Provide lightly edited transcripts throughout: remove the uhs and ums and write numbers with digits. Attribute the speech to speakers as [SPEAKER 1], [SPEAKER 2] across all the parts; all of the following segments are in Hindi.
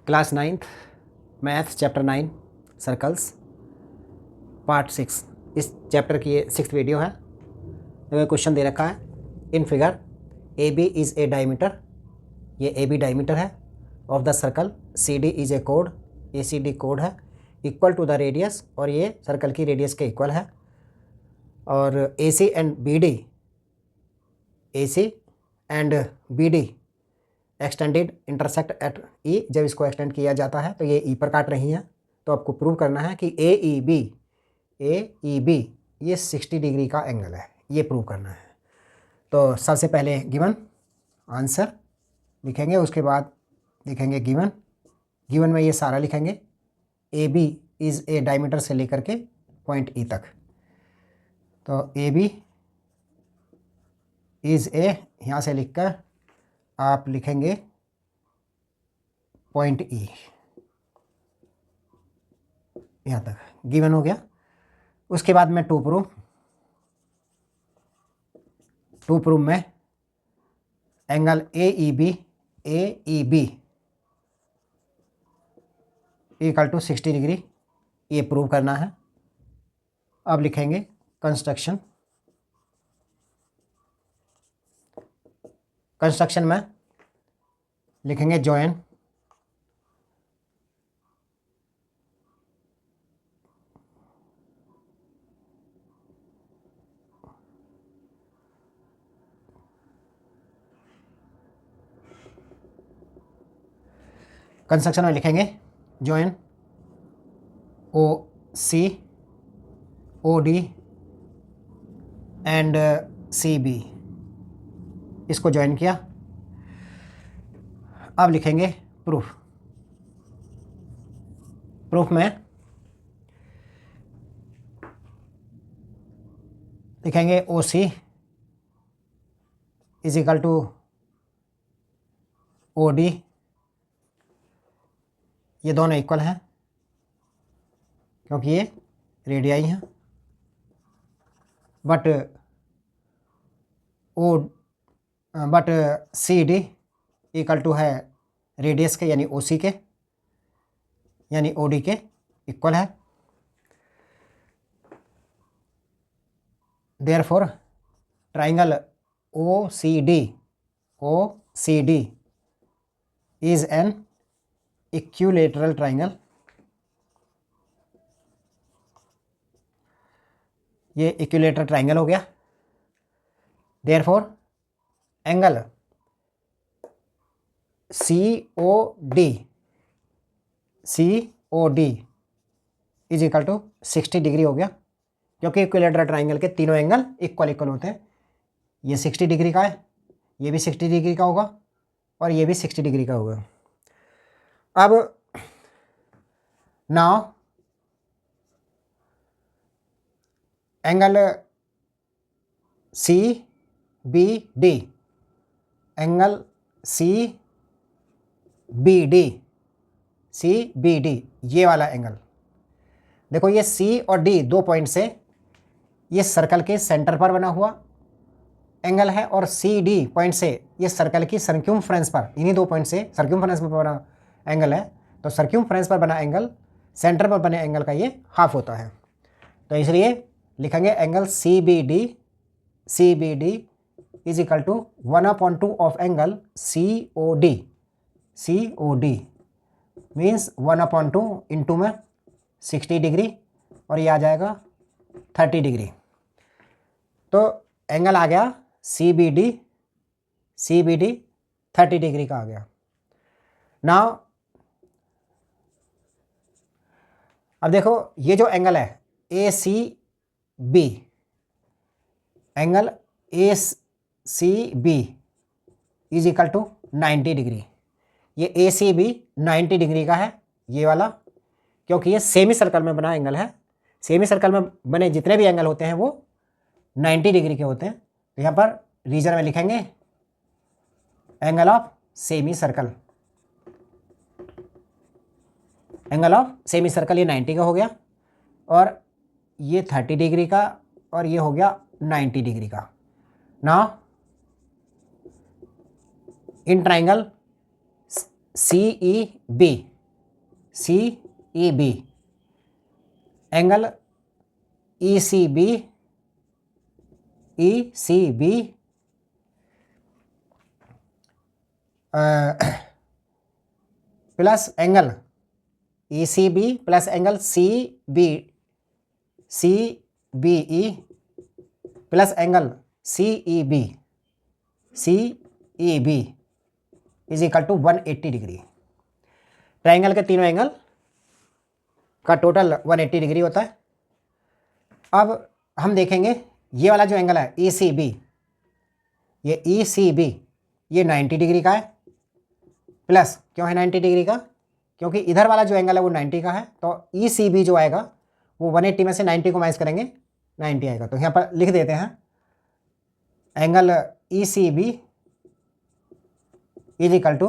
[SPEAKER 1] Class 9th maths chapter 9 circles part 6। इस चैप्टर की ये 6th वीडियो है। क्वेश्चन दे रखा है in figure A B is a diameter, ये ए बी डायमीटर है of the circle, C D is a कोड, ए सी डी कोड है, इक्वल टू द रेडियस, और ये सर्कल की रेडियस के इक्वल है। और A C and B D, A C and B D extended intersect at E, जब इसको एक्सटेंड किया जाता है तो ये ई पर काट रही हैं। तो आपको प्रूव करना है कि ए ई बी ये 60 डिग्री का एंगल है, ये प्रूव करना है। तो सबसे पहले गिवन आंसर लिखेंगे, उसके बाद लिखेंगे गिवन में ये सारा लिखेंगे। A B is a diameter से लेकर के पॉइंट ई तक। तो ए बी इज़ ए, यहाँ से लिखकर आप लिखेंगे पॉइंट ई, यहाँ तक गिवन हो गया। उसके बाद में टू प्रूव में angle A E B equal to 60 degree, ये प्रूव करना है। अब लिखेंगे कंस्ट्रक्शन में लिखेंगे जॉइन कंस्ट्रक्शन में लिखेंगे join O C O D and C B, इसको ज्वाइन किया। अब लिखेंगे प्रूफ में लिखेंगे O C is equal to O D, ये दोनों इक्वल हैं क्योंकि ये रेडियाई हैं, but C D equal to है रेडियस के, यानी ओ सी के, यानी ओ डी के इक्वल है। Therefore triangle O C D is an equilateral triangle, ये इक्विलैटरल ट्राइंगल हो गया। Therefore angle C O D is equal to 60 degree हो गया, क्योंकि इक्विलैटरल ट्राइंगल के तीनों एंगल इक्वल होते हैं। ये 60 डिग्री का है, ये भी 60 डिग्री का होगा, और ये भी 60 डिग्री का होगा। अब now angle C B D, angle C B D, ये वाला एंगल देखो, ये सी और डी दो पॉइंट से ये सर्कल के सेंटर पर बना हुआ एंगल है, और सी डी पॉइंट से ये सर्कल की सर्क्यूमफ्रेंस पर, इन्हीं दो पॉइंट से सर्क्यूमफ्रेंस पर बना एंगल है। तो सर्क्यूमफ्रेंस पर बना एंगल सेंटर पर बने एंगल का ये हाफ होता है। तो इसलिए लिखेंगे angle C B D is equal to 1/2 of angle C O D means 1/2 into में 60 डिग्री, और ये आ जाएगा 30 डिग्री। तो एंगल आ गया सी बी डी 30 डिग्री का आ गया। नाउ अब देखो, ये जो एंगल है A C B, angle A C B is equal to 90 degree, ये ए सी बी 90 डिग्री का है ये वाला, क्योंकि ये सेमी सर्कल में बना एंगल है। सेमी सर्कल में बने जितने भी एंगल होते हैं वो 90 डिग्री के होते हैं। तो यहाँ पर रीजन में लिखेंगे एंगल ऑफ सेमी सर्कल, ये 90 का हो गया, और ये 30 डिग्री का, और ये हो गया 90 डिग्री का। Now in triangle CEB C E B, angle E C B, E C B plus angle E C B plus angle C B E plus angle C E B is equal to 180 degree. Triangle के तीनों एंगल का टोटल 180 डिग्री होता है। अब हम देखेंगे ये वाला जो एंगल है ई सी बी, ये ई सी बी ये 90 डिग्री का है। प्लस क्यों है 90 डिग्री का? क्योंकि इधर वाला जो एंगल है वो 90 का है, तो ई सी बी जो आएगा वो 180 में से 90 को माइनस करेंगे 90 आएगा। तो यहाँ पर लिख देते हैं angle E C B is equal to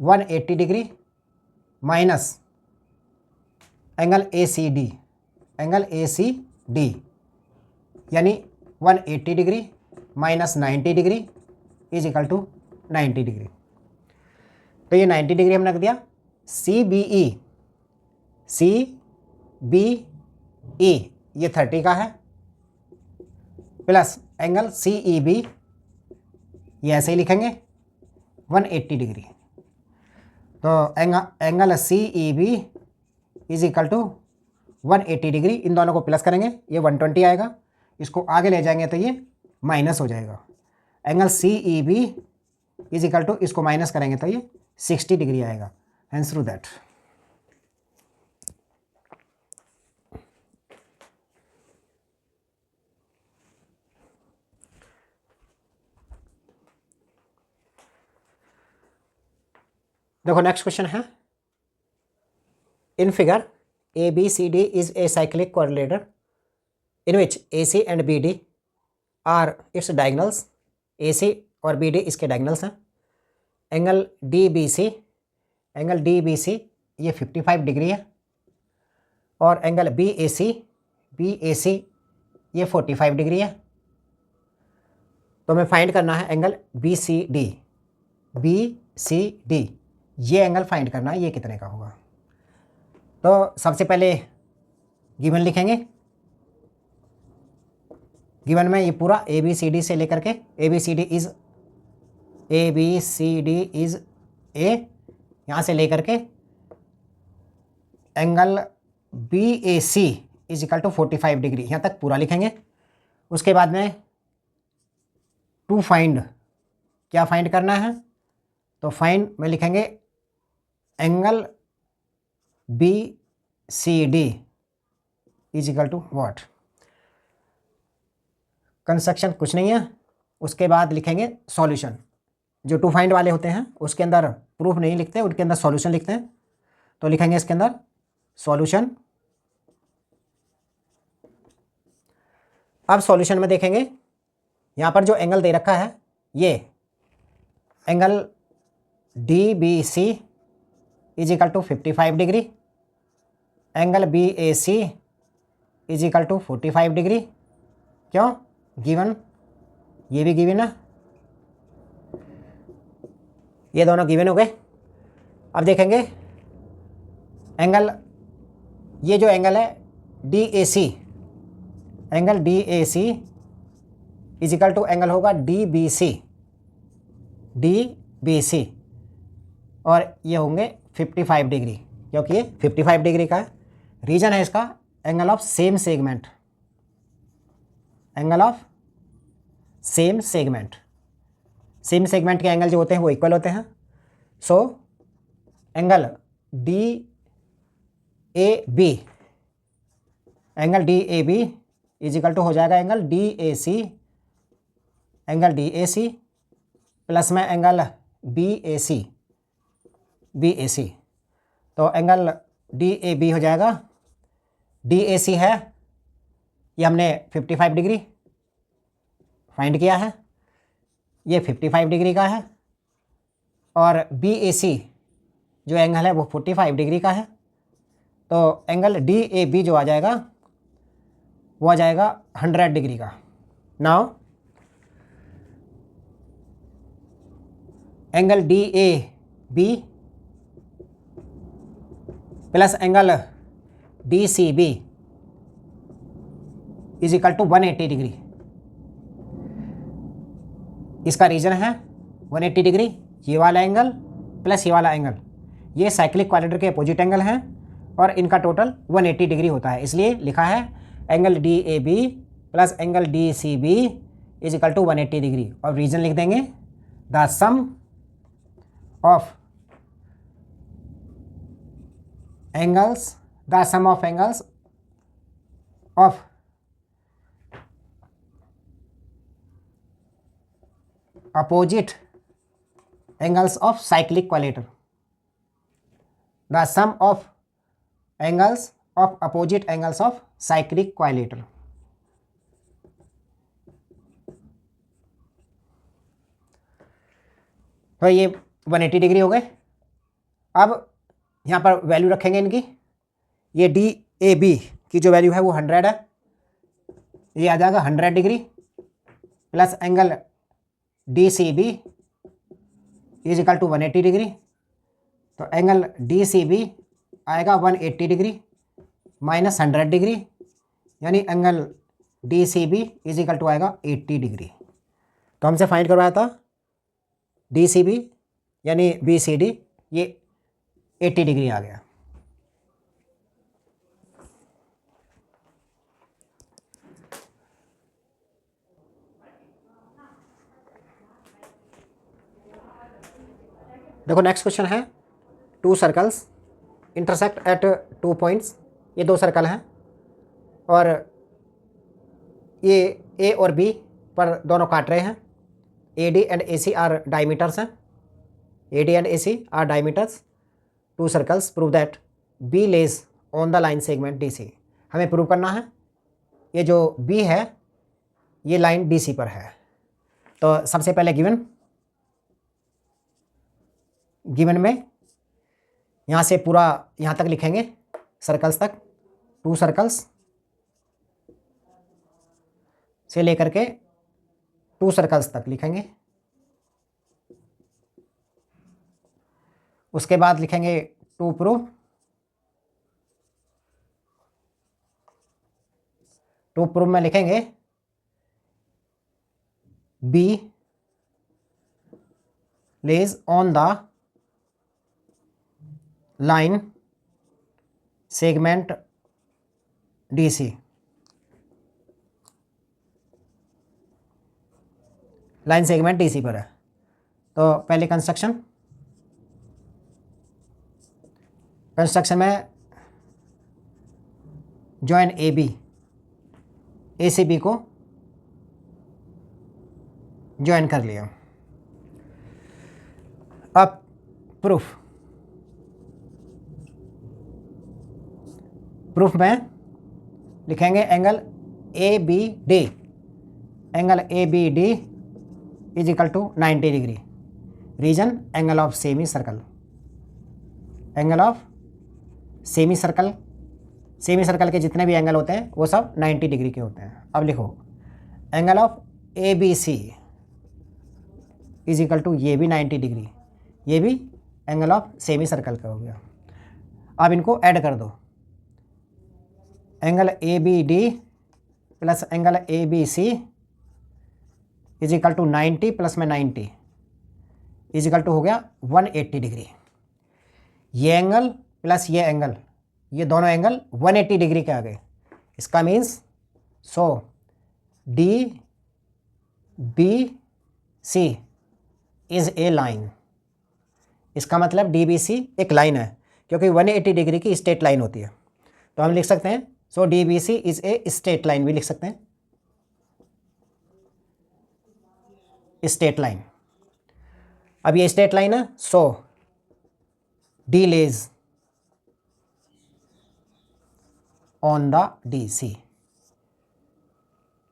[SPEAKER 1] 180 degree minus angle A C D, यानी 180 degree minus 90 degree is equal to 90 degree. तो ये 90 डिग्री हमने रख दिया। सी बी ई ये 30 का है, plus angle C E B ये ऐसे ही लिखेंगे 180 डिग्री। तो angle C E B is equal to 180 degree, इन दोनों को प्लस करेंगे ये 120 आएगा, इसको आगे ले जाएंगे तो ये माइनस हो जाएगा। Angle C E B is equal to इसको माइनस करेंगे तो ये 60 डिग्री आएगा। Answer that. देखो नेक्स्ट क्वेश्चन है, in figure A B C D is a cyclic quadrilateral in which A C and B D are its diagonals. A C और बी डी इसके डायगनल्स हैं। एंगल डी बी सी ये 55 डिग्री है, और एंगल बी ए सी ये 45 डिग्री है। तो हमें फाइंड करना है एंगल बी सी डी, ये एंगल फाइंड करना है, ये कितने का होगा। तो सबसे पहले गिवन लिखेंगे। गिवन में ये पूरा ए बी सी डी से लेकर के A B C D is A, यहाँ से लेकर के angle B A C is equal to 45 degree, यहाँ तक पूरा लिखेंगे। उसके बाद में टू फाइंड, क्या फाइंड करना है, तो फाइंड में लिखेंगे angle B C D is equal to what. Construction कुछ नहीं है। उसके बाद लिखेंगे सॉल्यूशन। जो टू फाइंड वाले होते हैं उसके अंदर प्रूफ नहीं लिखते, उनके अंदर सॉल्यूशन लिखते हैं। तो लिखेंगे इसके अंदर सॉल्यूशन। अब सॉल्यूशन में देखेंगे यहाँ पर जो एंगल दे रखा है ये angle D B C is equal to 55 degree, angle B A C is equal to 45 degree. क्यों? गिवन, ये भी गिवन है, ये दोनों गिवन हो गए। अब देखेंगे एंगल, ये जो एंगल है D A C, angle D A C is equal to angle होगा डी बी सी, और ये होंगे 55 डिग्री, क्योंकि ये 55 डिग्री का है। रीजन है इसका angle of same segment, angle of same segment के एंगल जो होते हैं वो इक्वल होते हैं। So angle D A B is equal to हो जाएगा angle D A C plus में एंगल बी ए सी। तो एंगल डी ए बी हो जाएगा, डी ए सी है ये हमने 55 डिग्री फाइंड किया है, ये 55 डिग्री का है, और बी ए सी जो एंगल है वो 45 डिग्री का है। तो एंगल डी ए बी जो आ जाएगा वो आ जाएगा 100 डिग्री का। Now angle D A B plus angle D C B is equal to 180 degree. इसका रीजन है 180 डिग्री, ये वाला एंगल प्लस ये वाला एंगल, ये साइक्लिक क्वाड्रेटर के अपोजिट एंगल हैं और इनका टोटल 180 डिग्री होता है। इसलिए लिखा है angle D A B plus angle D C B is equal to 180 degree. और रीजन लिख देंगे the sum of angles of opposite angles of cyclic quadrilateral, the sum of angles of opposite angles of cyclic quadrilateral। तो ये 180 डिग्री हो गए। अब यहाँ पर वैल्यू रखेंगे इनकी, ये डी ए बी की जो वैल्यू है वो 100 है, ये आ जाएगा 100 degree plus angle D C B is equal to 180 degree. तो एंगल डी सी बी आएगा 180 डिग्री माइनस 100 डिग्री, यानी angle D C B is equal to आएगा 80 डिग्री। तो हमसे फाइंड करवाया था डी सी बी यानी बी सी डी, ये 80 डिग्री आ गया। देखो नेक्स्ट क्वेश्चन है, two circles intersect at 2 points. ये दो सर्कल हैं और ये ए और बी पर दोनों काट रहे हैं। A D and A C are diameters हैं, A D and A C are diameters. Two circles prove that B lies on the line segment D C. हमें प्रूव करना है ये जो बी है ये लाइन डी सी पर है। तो सबसे पहले गिवन में यहाँ से पूरा यहाँ तक लिखेंगे, सर्कल्स तक, टू सर्कल्स से लेकर के टू सर्कल्स तक लिखेंगे। उसके बाद लिखेंगे टू प्रूफ, टू प्रूफ में लिखेंगे B lies on the line segment D C. Line segment D C पर है। तो पहले कंस्ट्रक्शन में जॉइन ए बी, ए से बी को जॉइन कर लिया। अब प्रूफ में लिखेंगे angle A B D, angle A B D is equal to 90 degree. Reason angle of semi circle, angle of semi circle के जितने भी एंगल होते हैं वो सब 90 डिग्री के होते हैं। अब लिखो angle of A B C is equal to, ये भी 90 डिग्री, ये भी एंगल ऑफ सेमी सर्कल का हो गया। अब इनको ऐड कर दो, angle A B D plus angle A B C is equal to 90 plus में 90 इज इक्वल टू हो गया 180 डिग्री। ये एंगल प्लस ये एंगल, ये दोनों एंगल 180 डिग्री के आ गए। इसका means so D B C is a line. इसका मतलब डी बी सी एक लाइन है, क्योंकि 180 डिग्री की स्ट्रेट लाइन होती है। तो हम लिख सकते हैं so D B C is a straight line, भी लिख सकते हैं स्ट्रेट लाइन। अब ये स्ट्रेट लाइन है, so D lies on the D C,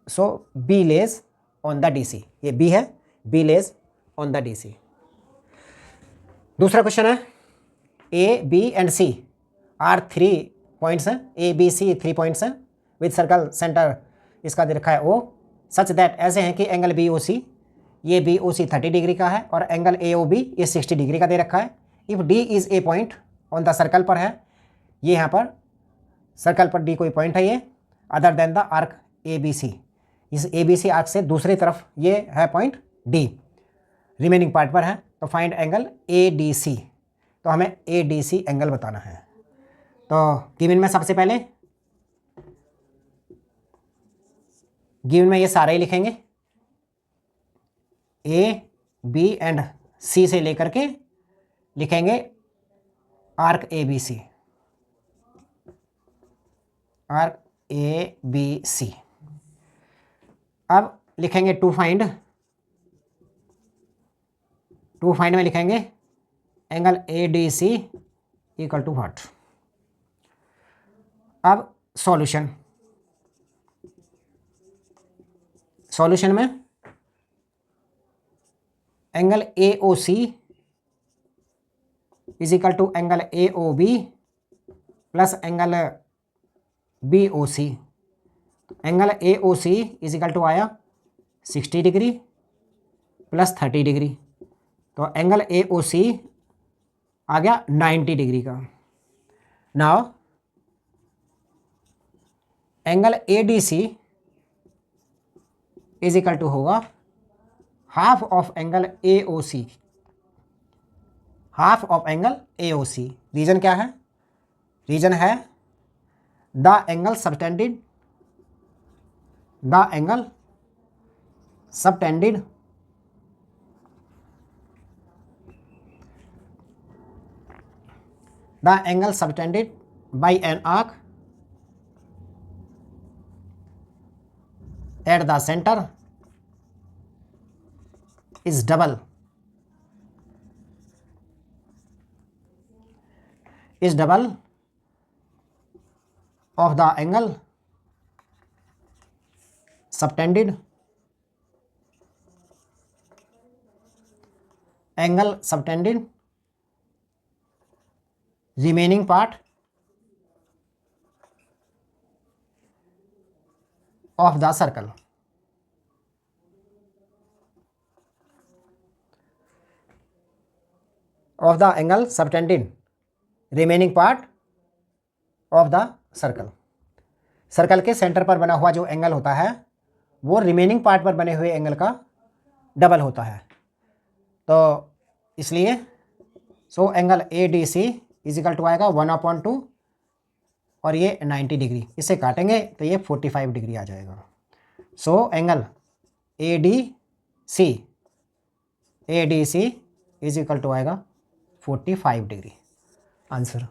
[SPEAKER 1] so B lies on the D C. ये बी है, B lies on the D C. दूसरा क्वेश्चन है A B and C are 3 points हैं, ए बी सी 3 पॉइंट्स हैं विद सर्कल सेंटर इसका दे रखा है ओ, सच दैट ऐसे हैं कि एंगल बी ओ सी, ये बी ओ सी 30 डिग्री का है और एंगल ए ओ बी ये 60 डिग्री का दे रखा है। If D is A point on the circle पर है ये यहाँ पर सर्कल पर डी कोई पॉइंट है ये, other than the arc A B C, इस ए बी सी आर्क से दूसरी तरफ ये है पॉइंट डी, रिमेनिंग पार्ट पर है। तो find angle A D C, तो हमें ए डी सी एंगल बताना है। तो गिवन में सबसे पहले गिवन में ये सारे ही लिखेंगे, ए बी एंड सी से लेकर के लिखेंगे arc A B C, arc A B C. अब लिखेंगे टू फाइंड में लिखेंगे angle A D C equal to what. अब सॉल्यूशन में angle A O C is equal to angle A O B plus angle B O C. Angle A O C is equal to आया 60 डिग्री प्लस 30 डिग्री, तो एंगल ए ओ सी आ गया 90 डिग्री का। Now angle A D C is equal to होगा half of angle A O C, half of angle A O C. Reason क्या है? रीजन है the angle subtended by an arc at the center is double of the angle subtended remaining part of the circle। of the angle subtended remaining part of the circle। Circle के सेंटर पर बना हुआ जो एंगल होता है वो रिमेनिंग पार्ट पर बने हुए एंगल का डबल होता है। तो इसलिए so angle A D C is equal to आएगा 1/2 और ये 90 डिग्री, इसे काटेंगे तो ये 45 डिग्री आ जाएगा। So angle A D C is equal to आएगा 45 डिग्री। आंसर।